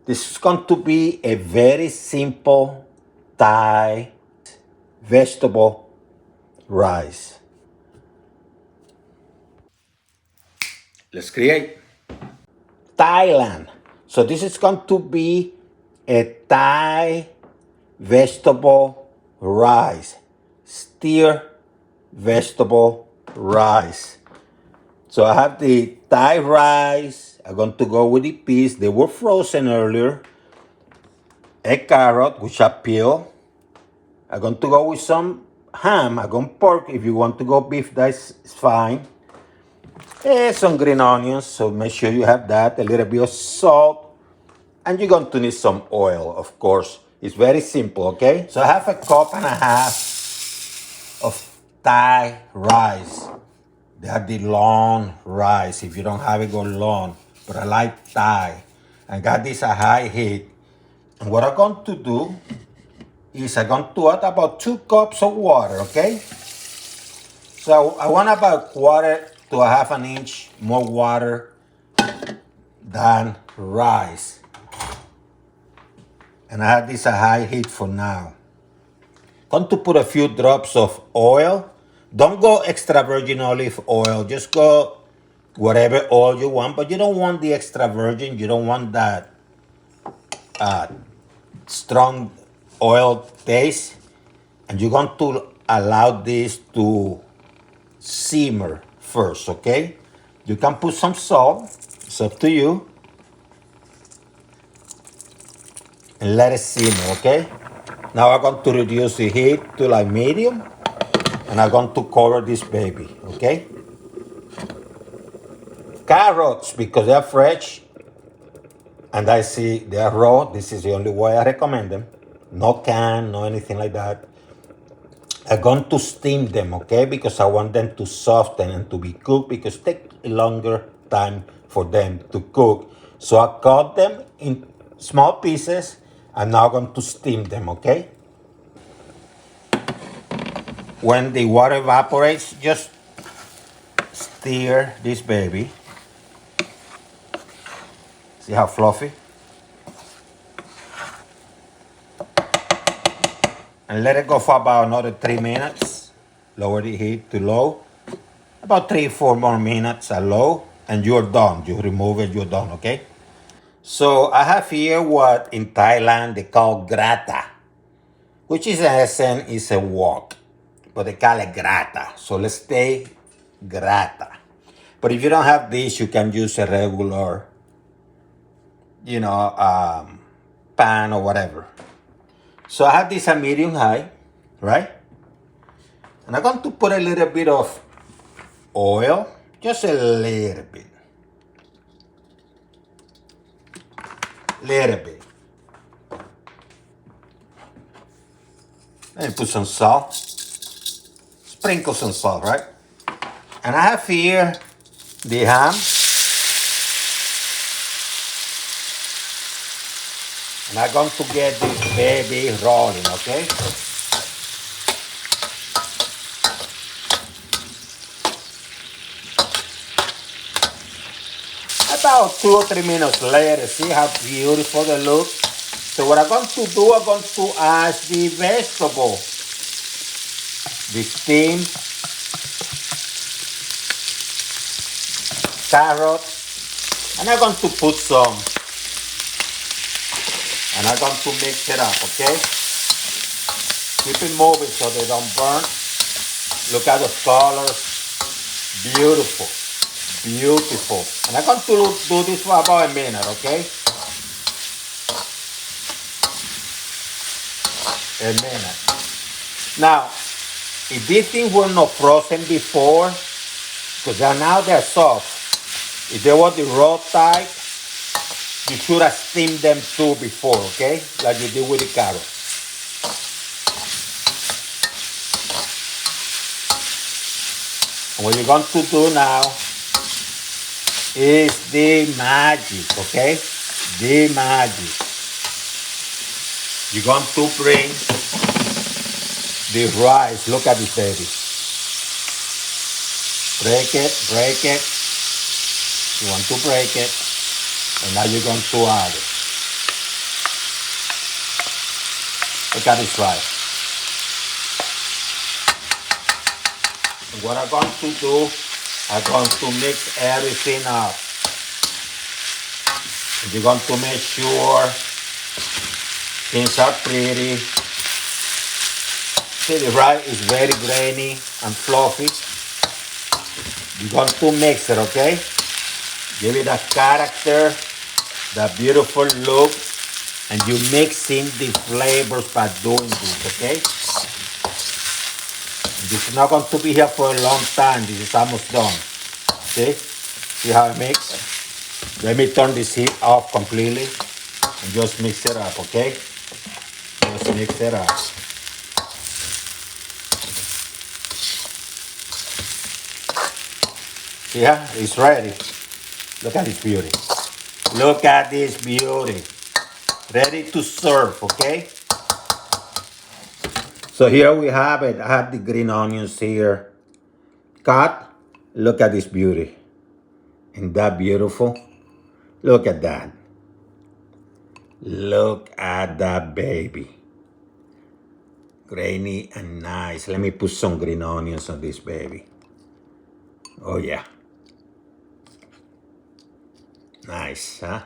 This is going to be a very simple Thai vegetable rice. Let's create Thailand. So this is going to be a Thai vegetable rice, steer vegetable rice. So I have the Thai rice. I'm going to go with the peas. They were frozen earlier. A carrot, which I peel. I'm going to go with some ham. I'm going pork. If you want to go beef, that's fine. Some green onions, so make sure you have that. A little bit of salt. And you're going to need some oil, of course. It's very simple, okay? So I have a cup and a half of Thai rice. They have the long rice. If you don't have it, go long. But I like Thai. I got this at high heat. And what I'm going to do is I'm going to add about 2 cups of water, okay? So I want about 1/4 to a half an inch more water than rice. And I have this at high heat for now. Going to put a few drops of oil. Don't go extra virgin olive oil. Just go whatever oil you want, but you don't want the extra virgin. You don't want that strong oil taste. And you're going to allow this to simmer first, okay? You can put some salt. It's up to you. And let it simmer, okay? Now I'm going to reduce the heat to like medium. And I'm going to cover this baby, okay? Carrots, because they're fresh, and I see they're raw. This is the only way I recommend them. No can, no anything like that. I'm going to steam them, okay? Because I want them to soften and to be cooked because it takes a longer time for them to cook. So I cut them in small pieces. I'm now going to steam them, okay? When the water evaporates, just stir this baby. See how fluffy? And let it go for about another 3 minutes. Lower the heat to low. About 3-4 more minutes at low. And you're done. You remove it, you're done, okay? So I have here what in Thailand they call grata, which is in essence is a wok, but they call it grata. So let's say grata. But if you don't have this, you can use a regular, pan or whatever. So I have this at medium high, right? And I'm going to put a little bit of oil, just a little bit. Little bit. And put some salt. Sprinkle some salt, right? And I have here the ham. And I'm going to get this baby rolling, okay? About 2 or 3 minutes later, see how beautiful they look? So what I'm going to do, I'm going to add the vegetable, the steamed carrot, and I'm going to put some, and I'm going to mix it up, okay? Keep it moving so they don't burn. Look at the colors, beautiful, beautiful. And I'm going to do this for about a minute, okay? A minute. Now, if these things were not frozen before, because now they're soft, if they were the raw type, you should have steamed them too before, okay? Like you did with the carrot. And what you're going to do now is the magic, okay? The magic. You're going to bring the rice. Look at this baby. Break it, break it. You want to break it. And now you're going to add it. Look at this rice. What I'm going to do, I'm going to mix everything up. You're going to make sure things are pretty. See, the rice is very grainy and fluffy. You're going to mix it, okay? Give it a character, that beautiful look, and you mixing the flavors by doing this, okay? This is not going to be here for a long time. This is almost done. See? See how it mix? Let me turn this heat off completely and just mix it up, okay? Just mix it up. Yeah, it's ready. Look at this beauty. Look at this beauty. Ready to serve, okay? So here we have it. I have the green onions here. Cut. Look at this beauty. Isn't that beautiful? Look at that. Look at that baby. Grainy and nice. Let me put some green onions on this baby. Oh yeah. Nice, huh?